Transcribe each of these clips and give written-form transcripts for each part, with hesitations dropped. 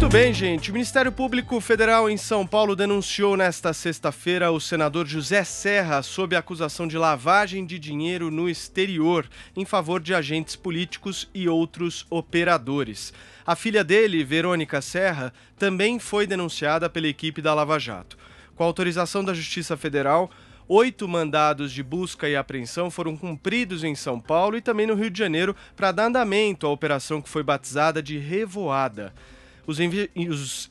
Muito bem, gente. O Ministério Público Federal em São Paulo denunciou nesta sexta-feira o senador José Serra sob a acusação de lavagem de dinheiro no exterior em favor de agentes políticos e outros operadores. A filha dele, Verônica Serra, também foi denunciada pela equipe da Lava Jato. Com a autorização da Justiça Federal, 8 mandados de busca e apreensão foram cumpridos em São Paulo e também no Rio de Janeiro para dar andamento à operação que foi batizada de Revoada. Os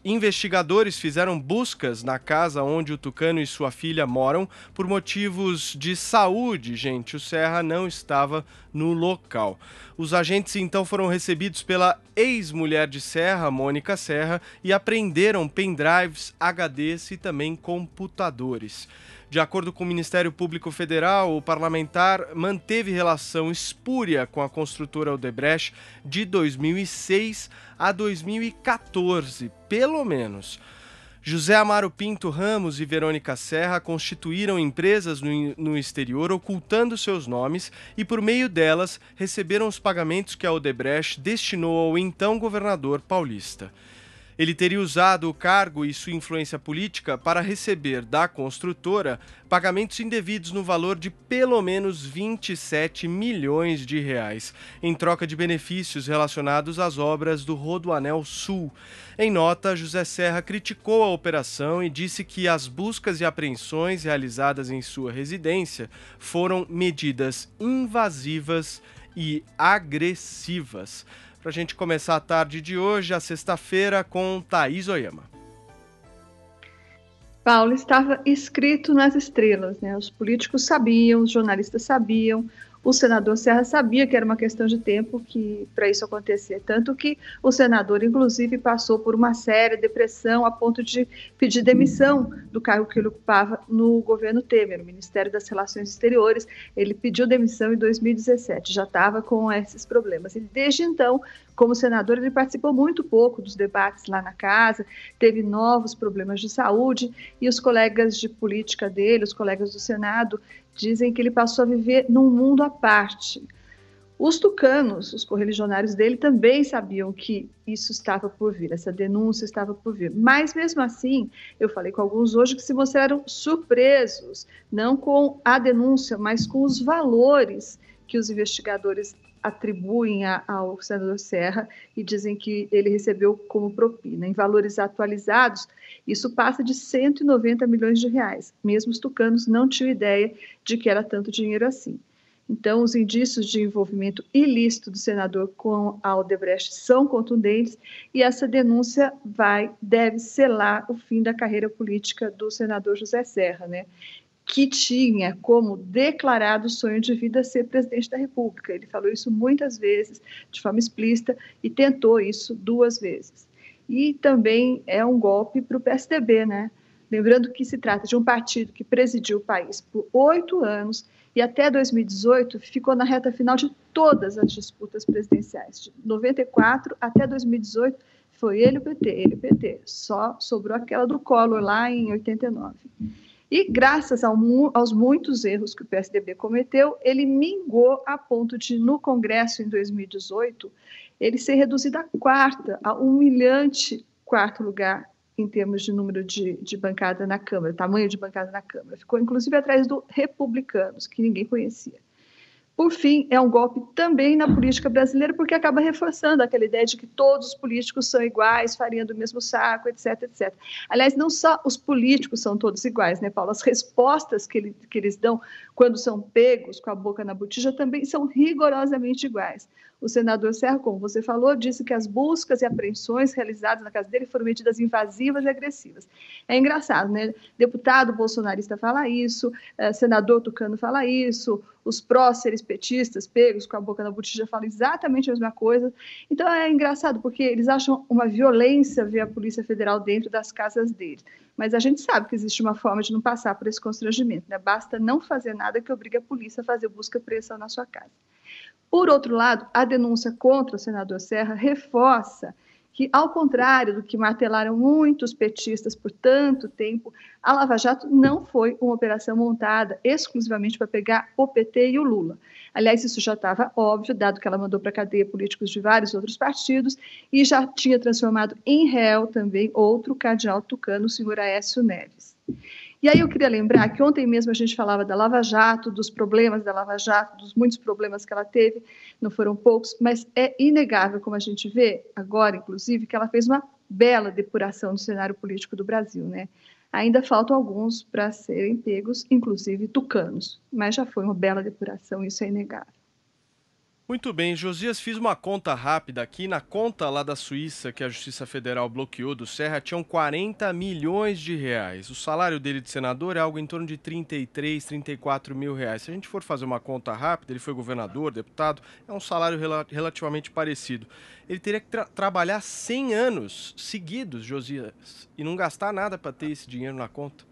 investigadores fizeram buscas na casa onde o Tucano e sua filha moram por motivos de saúde, gente. O Serra não estava no local. Os agentes então foram recebidos pela ex-mulher de Serra, Mônica Serra, e apreenderam pendrives, HDs e também computadores. De acordo com o Ministério Público Federal, o parlamentar manteve relação espúria com a construtora Odebrecht de 2006 a 2014, pelo menos. José Amaro Pinto Ramos e Verônica Serra constituíram empresas no exterior, ocultando seus nomes, e por meio delas receberam os pagamentos que a Odebrecht destinou ao então governador paulista. Ele teria usado o cargo e sua influência política para receber da construtora pagamentos indevidos no valor de pelo menos 27 milhões de reais, em troca de benefícios relacionados às obras do Rodoanel Sul. Em nota, José Serra criticou a operação e disse que as buscas e apreensões realizadas em sua residência foram medidas invasivas e agressivas. Para a gente começar a tarde de hoje, a sexta-feira, com Thaís Oyama. Paulo, estava escrito nas estrelas, né? Os políticos sabiam, os jornalistas sabiam, o senador Serra sabia que era uma questão de tempo para isso acontecer, tanto que o senador, inclusive, passou por uma séria depressão a ponto de pedir demissão do cargo que ele ocupava no governo Temer, no Ministério das Relações Exteriores. Ele pediu demissão em 2017, já estava com esses problemas. E desde então, como senador, ele participou muito pouco dos debates lá na casa, teve novos problemas de saúde, e os colegas de política dele, os colegas do Senado, dizem que ele passou a viver num mundo à parte. Os tucanos, os correligionários dele, também sabiam que isso estava por vir, essa denúncia estava por vir. Mas, mesmo assim, eu falei com alguns hoje que se mostraram surpresos, não com a denúncia, mas com os valores que os investigadores atribuem ao senador Serra e dizem que ele recebeu como propina. Em valores atualizados, isso passa de 190 milhões de reais. Mesmo os tucanos não tinham ideia de que era tanto dinheiro assim. Então, os indícios de envolvimento ilícito do senador com a Odebrecht são contundentes e essa denúncia deve selar o fim da carreira política do senador José Serra, né? Que tinha como declarado sonho de vida ser presidente da República. Ele falou isso muitas vezes, de forma explícita, e tentou isso 2 vezes. E também é um golpe para o PSDB, né? Lembrando que se trata de um partido que presidiu o país por 8 anos e até 2018 ficou na reta final de todas as disputas presidenciais. De 94 até 2018 foi ele e o PT. Só sobrou aquela do Collor lá em 89. E, graças aos muitos erros que o PSDB cometeu, ele mingou a ponto de, no Congresso, em 2018, ele ser reduzido a humilhante quarto lugar em termos de número de bancada na Câmara, tamanho de bancada na Câmara. Ficou, inclusive, atrás do Republicanos, que ninguém conhecia. Por fim, é um golpe também na política brasileira, porque acaba reforçando aquela ideia de que todos os políticos são iguais, farinha do mesmo saco, etc, etc. Aliás, não só os políticos são todos iguais, né, Paulo? As respostas que eles dão quando são pegos com a boca na botija também são rigorosamente iguais. O senador Serra, como você falou, disse que as buscas e apreensões realizadas na casa dele foram medidas invasivas e agressivas. É engraçado, né? Deputado bolsonarista fala isso, senador tucano fala isso, os próceres petistas pegos com a boca na botija falam exatamente a mesma coisa. Então é engraçado, porque eles acham uma violência ver a Polícia Federal dentro das casas deles. Mas a gente sabe que existe uma forma de não passar por esse constrangimento, né? Basta não fazer nada que obrigue a polícia a fazer busca e apreensão na sua casa. Por outro lado, a denúncia contra o senador Serra reforça que, ao contrário do que martelaram muitos petistas por tanto tempo, a Lava Jato não foi uma operação montada exclusivamente para pegar o PT e o Lula. Aliás, isso já estava óbvio, dado que ela mandou para a cadeia políticos de vários outros partidos e já tinha transformado em réu também outro cardeal tucano, o senhor Aécio Neves. E aí eu queria lembrar que ontem mesmo a gente falava da Lava Jato, dos problemas da Lava Jato, dos muitos problemas que ela teve, não foram poucos, mas é inegável, como a gente vê agora, inclusive, que ela fez uma bela depuração do cenário político do Brasil, né? Ainda faltam alguns para serem pegos, inclusive tucanos, mas já foi uma bela depuração, isso é inegável. Muito bem, Josias, fiz uma conta rápida aqui. Na conta lá da Suíça, que a Justiça Federal bloqueou do Serra, tinham 40 milhões de reais. O salário dele de senador é algo em torno de 33, 34 mil reais. Se a gente for fazer uma conta rápida, ele foi governador, deputado, é um salário relativamente parecido. Ele teria que trabalhar 100 anos seguidos, Josias, e não gastar nada para ter esse dinheiro na conta.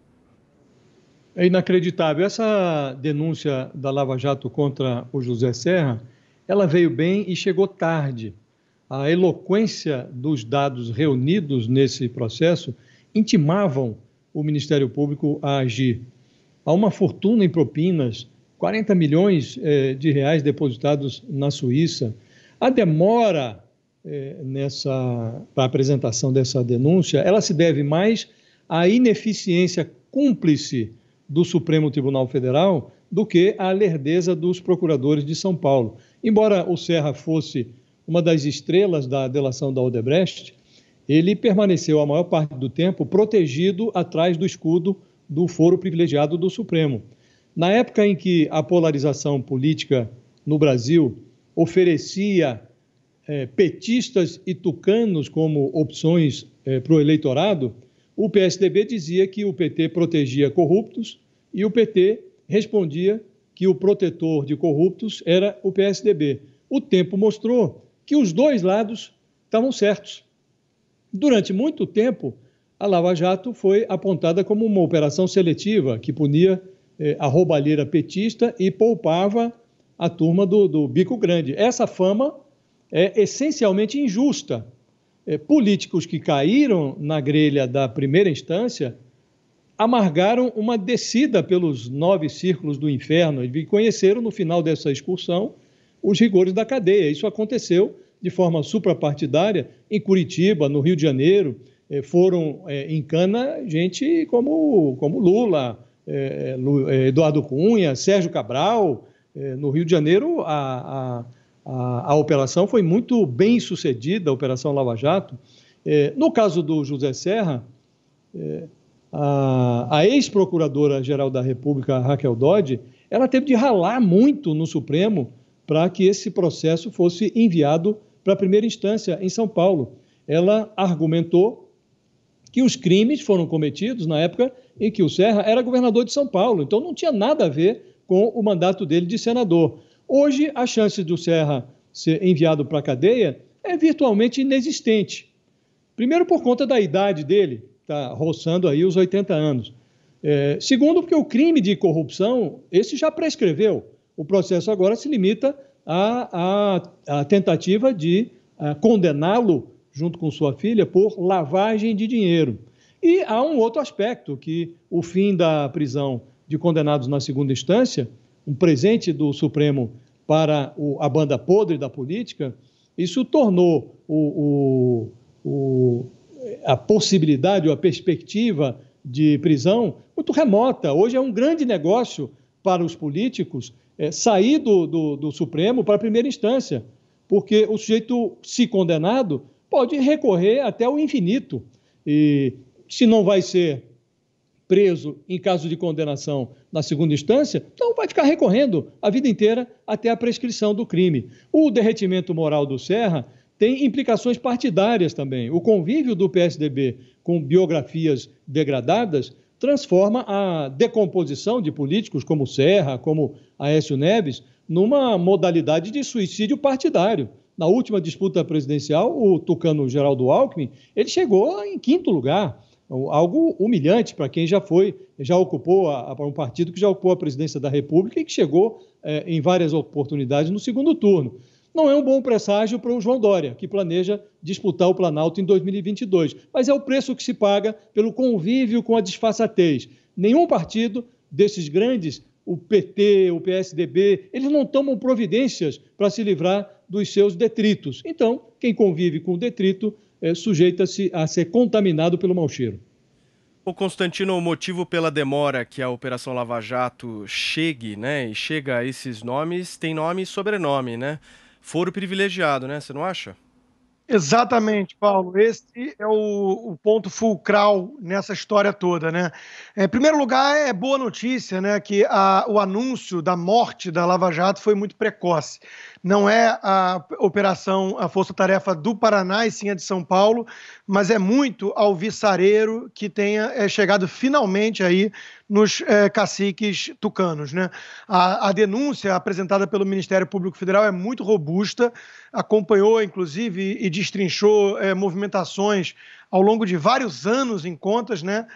É inacreditável. Essa denúncia da Lava Jato contra o José Serra, ela veio bem e chegou tarde. A eloquência dos dados reunidos nesse processo intimavam o Ministério Público a agir. Há uma fortuna em propinas, 40 milhões de reais depositados na Suíça. A demora para a apresentação dessa denúncia, ela se deve mais à ineficiência cúmplice do Supremo Tribunal Federal do que à lerdeza dos procuradores de São Paulo. Embora o Serra fosse uma das estrelas da delação da Odebrecht, ele permaneceu a maior parte do tempo protegido atrás do escudo do foro privilegiado do Supremo. Na época em que a polarização política no Brasil oferecia petistas e tucanos como opções para o eleitorado, o PSDB dizia que o PT protegia corruptos e o PT respondia que o protetor de corruptos era o PSDB. O tempo mostrou que os dois lados estavam certos. Durante muito tempo, a Lava Jato foi apontada como uma operação seletiva que punia a roubalheira petista e poupava a turma do bico grande. Essa fama é essencialmente injusta. Políticos que caíram na grelha da primeira instância amargaram uma descida pelos 9 círculos do inferno e conheceram, no final dessa excursão, os rigores da cadeia. Isso aconteceu de forma suprapartidária em Curitiba, no Rio de Janeiro. Foram em cana gente como Lula, Eduardo Cunha, Sérgio Cabral. No Rio de Janeiro, a operação foi muito bem sucedida, a Operação Lava Jato. No caso do José Serra, a ex-procuradora-geral da República, Raquel Dodge, ela teve de ralar muito no Supremo para que esse processo fosse enviado para a primeira instância em São Paulo. Ela argumentou que os crimes foram cometidos na época em que o Serra era governador de São Paulo, então não tinha nada a ver com o mandato dele de senador. Hoje, a chance do Serra ser enviado para a cadeia é virtualmente inexistente. Primeiro, por conta da idade dele, está roçando aí os 80 anos. Segundo, porque o crime de corrupção, esse já prescreveu. O processo agora se limita à tentativa de condená-lo, junto com sua filha, por lavagem de dinheiro. E há um outro aspecto, que o fim da prisão de condenados na segunda instância, um presente do Supremo para a banda podre da política, isso tornou a possibilidade ou a perspectiva de prisão muito remota. Hoje é um grande negócio para os políticos sair do Supremo para a primeira instância, porque o sujeito, se condenado, pode recorrer até o infinito. E se não vai ser preso em caso de condenação na segunda instância, então vai ficar recorrendo a vida inteira até a prescrição do crime. O derretimento moral do Serra tem implicações partidárias também. O convívio do PSDB com biografias degradadas transforma a decomposição de políticos como Serra, como Aécio Neves, numa modalidade de suicídio partidário. Na última disputa presidencial, o tucano Geraldo Alckmin, ele chegou em 5º lugar, algo humilhante para quem já ocupou, para um partido que já ocupou a presidência da República e que chegou em várias oportunidades no segundo turno. não é um bom presságio para o João Dória, que planeja disputar o Planalto em 2022. Mas é o preço que se paga pelo convívio com a disfarçatez. Nenhum partido desses grandes, o PT, o PSDB, eles não tomam providências para se livrar dos seus detritos. Então, quem convive com o detrito sujeita-se a ser contaminado pelo mau cheiro. O Constantino, o motivo pela demora que a Operação Lava Jato chegue, né, e chega a esses nomes, tem nome e sobrenome, né? Foro privilegiado, né? Você não acha? Exatamente, Paulo. Esse é o ponto fulcral nessa história toda, né? Em primeiro lugar, é boa notícia, né, que o anúncio da morte da Lava Jato foi muito precoce. Não é a operação, a Força Tarefa do Paraná, e sim a de São Paulo, mas é muito alvissareiro que tenha chegado finalmente aí nos caciques tucanos, né? A denúncia apresentada pelo Ministério Público Federal é muito robusta, acompanhou, inclusive, e destrinchou movimentações ao longo de vários anos em contas, né?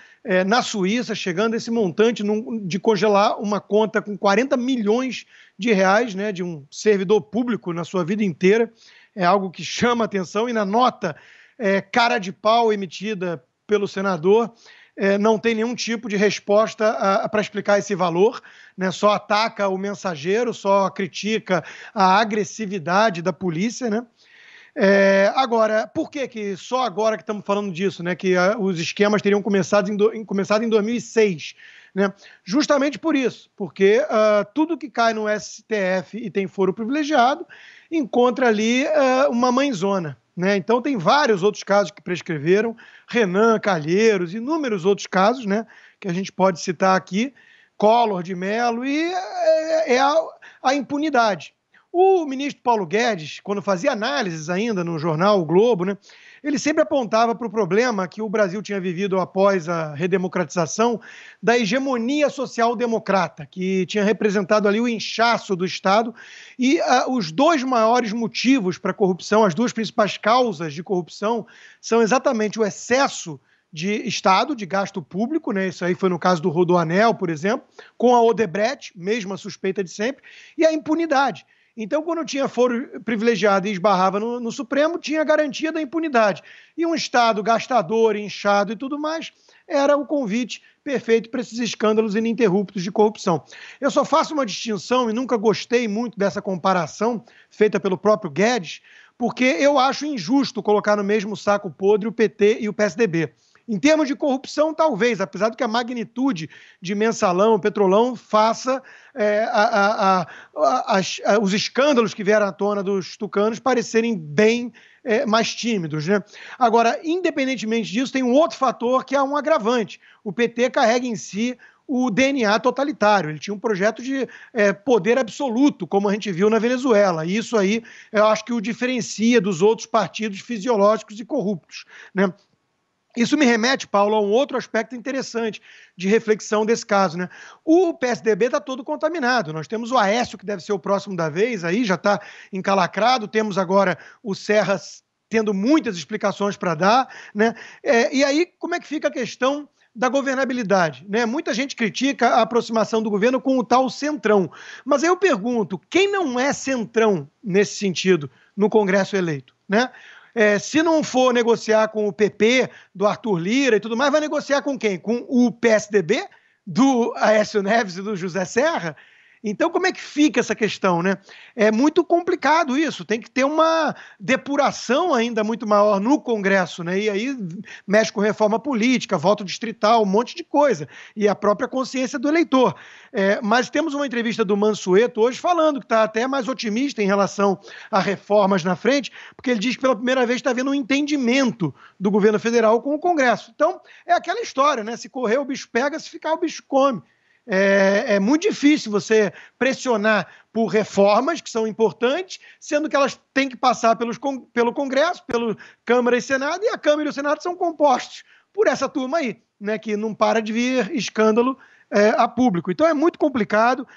Na Suíça, chegando a esse montante de congelar uma conta com 40 milhões de reais, né, de um servidor público na sua vida inteira. É algo que chama atenção, e na nota cara de pau emitida pelo senador, não tem nenhum tipo de resposta para explicar esse valor, né? Só ataca o mensageiro, só critica a agressividade da polícia, né? Agora, por que só agora que estamos falando disso, né, que os esquemas teriam começado em 2006? Né? Justamente por isso, porque tudo que cai no STF e tem foro privilegiado encontra ali uma mãezona. Né? Então tem vários outros casos que prescreveram, Renan Calheiros, inúmeros outros casos, né, que a gente pode citar aqui, Collor de Mello, e a impunidade. O ministro Paulo Guedes, quando fazia análises ainda no jornal O Globo, né, ele sempre apontava para o problema que o Brasil tinha vivido após a redemocratização da hegemonia social-democrata, que tinha representado ali o inchaço do Estado, e os dois maiores motivos para a corrupção, as duas principais causas de corrupção, são exatamente o excesso de Estado, de gasto público, né? Isso aí foi no caso do Rodoanel, por exemplo, com a Odebrecht, mesma suspeita de sempre, e a impunidade. Então, quando tinha foro privilegiado e esbarrava no Supremo, tinha a garantia da impunidade. E um Estado gastador, inchado e tudo mais, era o convite perfeito para esses escândalos ininterruptos de corrupção. Eu só faço uma distinção, e nunca gostei muito dessa comparação feita pelo próprio Guedes, porque eu acho injusto colocar no mesmo saco podre o PT e o PSDB. Em termos de corrupção, talvez, apesar de que a magnitude de Mensalão, Petrolão, faça os escândalos que vieram à tona dos tucanos parecerem bem mais tímidos. Né? Agora, independentemente disso, tem um outro fator que é um agravante. O PT carrega em si o DNA totalitário. Ele tinha um projeto de poder absoluto, como a gente viu na Venezuela. E isso aí eu acho que o diferencia dos outros partidos fisiológicos e corruptos. Né? Isso me remete, Paulo, a um outro aspecto interessante de reflexão desse caso. Né? O PSDB está todo contaminado. Nós temos o Aécio, que deve ser o próximo da vez, aí já está encalacrado. Temos agora o Serras tendo muitas explicações para dar. Né? E aí, como é que fica a questão da governabilidade? Né? Muita gente critica a aproximação do governo com o tal centrão. Mas aí eu pergunto, quem não é centrão nesse sentido no Congresso eleito? Né? Se não for negociar com o PP, do Arthur Lira e tudo mais, vai negociar com quem? Com o PSDB, do Aécio Neves e do José Serra? Então, como é que fica essa questão, né? É muito complicado isso, tem que ter uma depuração ainda muito maior no Congresso, né? E aí mexe com reforma política, voto distrital, um monte de coisa, e a própria consciência do eleitor. Mas temos uma entrevista do Mansueto hoje falando que está até mais otimista em relação a reformas na frente, porque ele diz que pela primeira vez está havendo um entendimento do governo federal com o Congresso. Então, é aquela história, né? Se correr o bicho pega, se ficar o bicho come. É muito difícil você pressionar por reformas que são importantes, sendo que elas têm que passar pelo Congresso, pelo Câmara e Senado, e a Câmara e o Senado são compostos por essa turma aí, né, que não para de vir escândalo a público. Então é muito complicado.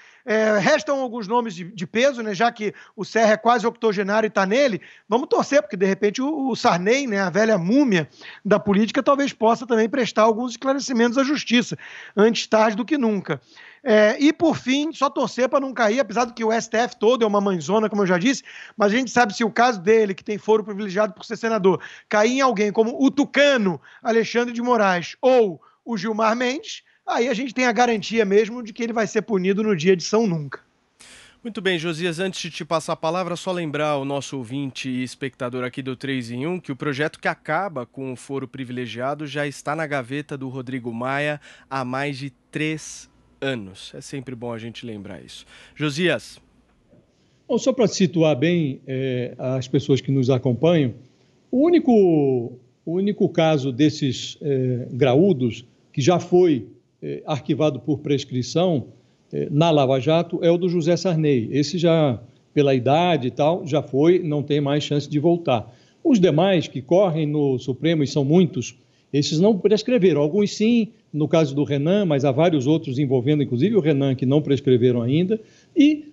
Restam alguns nomes de peso, né, já que o Serra é quase octogenário e está nele. Vamos torcer, porque de repente o Sarney, né, a velha múmia da política, talvez possa também prestar alguns esclarecimentos à justiça, antes tarde do que nunca. E por fim, só torcer para não cair, apesar do que o STF todo é uma mãezona, como eu já disse, mas a gente sabe se o caso dele, que tem foro privilegiado por ser senador, cair em alguém como o tucano Alexandre de Moraes ou o Gilmar Mendes, aí a gente tem a garantia mesmo de que ele vai ser punido no dia de São Nunca. Muito bem, Josias, antes de te passar a palavra, só lembrar o nosso ouvinte e espectador aqui do 3 em 1 que o projeto que acaba com o foro privilegiado já está na gaveta do Rodrigo Maia há mais de 3 anos. É sempre bom a gente lembrar isso. Josias. Bom, só para situar bem as pessoas que nos acompanham, o único caso desses graúdos que já foi arquivado por prescrição na Lava Jato é o do José Sarney. Esse já, pela idade e tal, já foi, não tem mais chance de voltar. Os demais que correm no Supremo, e são muitos, esses não prescreveram. Alguns sim, no caso do Renan, mas há vários outros envolvendo, inclusive o Renan, que não prescreveram ainda. E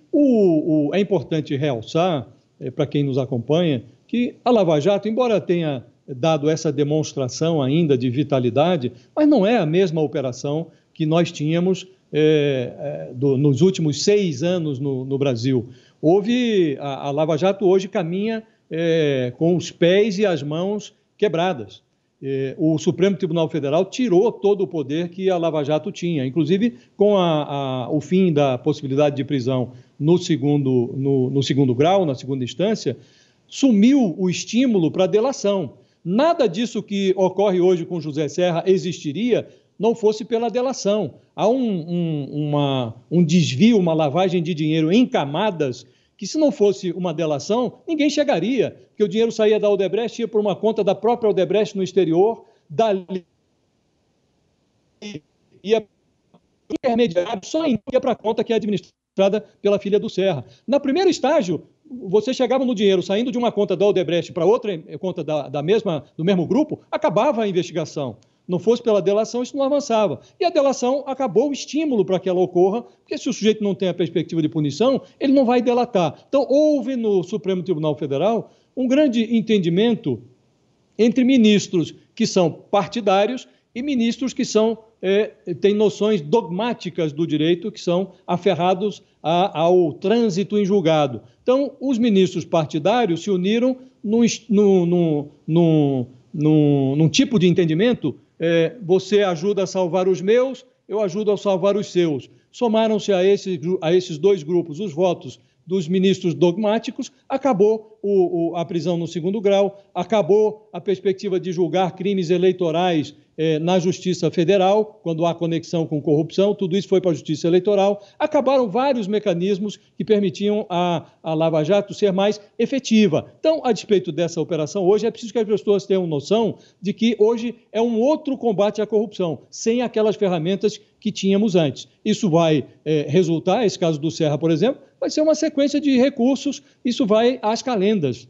é importante realçar, para quem nos acompanha, que a Lava Jato, embora tenha dado essa demonstração ainda de vitalidade, mas não é a mesma operação que nós tínhamos nos últimos 6 anos no Brasil. A Lava Jato hoje caminha com os pés e as mãos quebradas. O Supremo Tribunal Federal tirou todo o poder que a Lava Jato tinha, inclusive com o fim da possibilidade de prisão no segundo grau, na segunda instância, sumiu o estímulo para a delação. Nada disso que ocorre hoje com José Serra existiria não fosse pela delação. Há um desvio, uma lavagem de dinheiro em camadas que, se não fosse uma delação, ninguém chegaria, porque o dinheiro saía da Odebrecht, ia por uma conta da própria Odebrecht no exterior, dali ia intermediário, só ia para a conta que é administrada pela filha do Serra. No primeiro estágio, você chegava no dinheiro saindo de uma conta da Odebrecht para outra conta do mesmo grupo, acabava a investigação. Não fosse pela delação, isso não avançava. E a delação acabou o estímulo para que ela ocorra, porque se o sujeito não tem a perspectiva de punição, ele não vai delatar. Então, houve no Supremo Tribunal Federal um grande entendimento entre ministros que são partidários e ministros que têm noções dogmáticas do direito, que são aferrados ao trânsito em julgado. Então, os ministros partidários se uniram num tipo de entendimento. Você ajuda a salvar os meus, eu ajudo a salvar os seus. Somaram-se a esses dois grupos os votos dos ministros dogmáticos, acabou a prisão no segundo grau, acabou a perspectiva de julgar crimes eleitorais na Justiça Federal, quando há conexão com corrupção, tudo isso foi para a Justiça Eleitoral. Acabaram vários mecanismos que permitiam a Lava Jato ser mais efetiva. Então, a despeito dessa operação, hoje é preciso que as pessoas tenham noção de que hoje é um outro combate à corrupção, sem aquelas ferramentas que tínhamos antes. Isso vai resultar, esse caso do Serra, por exemplo, vai ser uma sequência de recursos, isso vai às calendas.